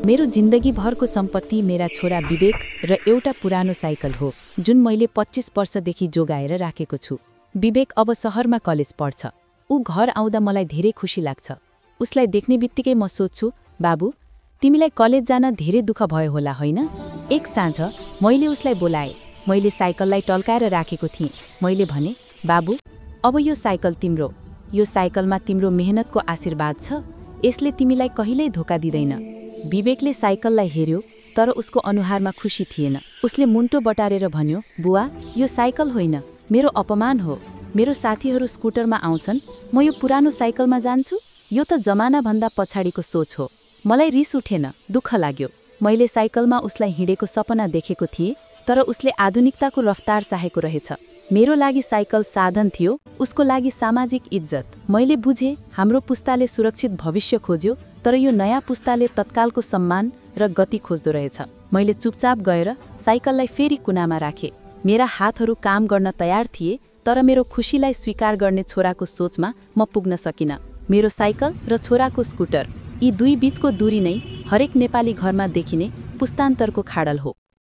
मेरो जिन्दगीभरको सम्पत्ति मेरा छोरा विवेक र एउटा पुरानो साइकल हो जुन मैले 25 वर्षदेखि जोगाएर राखेको छु। विवेक अब शहरमा कलेज पढ्छ। ऊ घर आउँदा मलाई धेरै खुसी लाग्छ। उसलाई देख्ने बित्तिकै म सोच्छु, बाबु, तिमीलाई कलेज जान धेरै दुःख भयो होला होइन? एक साँझ मैले उसलाई बोलाएँ। मैले साइकललाई टल्काएर राखेको थिएँ। मैले भने, बाबु, अब यो साइकल तिम्रो। यो साइकलमा तिम्रो मेहनतको आशीर्वाद छ। यसले तिमीलाई कहिल्यै धोका दिँदैन। विवेकले साइकललाई हेर्यो, तर उसको अनुहारमा खुसी थिएन। उसले मुन्टो बटारेर भन्यो, बुवा, यो साइकल होइन, मेरो अपमान हो। मेरो साथीहरू स्कुटरमा आउँछन्, म यो पुरानो साइकलमा जान्छु। यो त जमानाभन्दा पछाडिको सोच हो। मलाई रिस उठेन, दुःख लाग्यो। मैले साइकलमा उसलाई हिँडेको सपना देखेको थिएँ, तर उसले आधुनिकताको रफ्तार चाहेको रहेछ। मेरो लागि साइकल साधन थियो, उसको लागि सामाजिक इज्जत। मैले बुझेँ, हाम्रो पुस्ताले सुरक्षित भविष्य खोज्यो, तर यो नयाँ पुस्ताले तत्कालको सम्मान र गति खोज्दो रहेछ। मैले चुपचाप गएर साइकललाई फेरि कुनामा राखेँ। मेरा हातहरू काम गर्न तयार थिए, तर मेरो खुसीलाई स्वीकार गर्ने छोराको सोचमा म पुग्न सकिनँ। मेरो साइकल र छोराको स्कुटर, यी दुई बीचको दूरी नै हरेक नेपाली घरमा देखिने पुस्तान्तरको खाडल हो।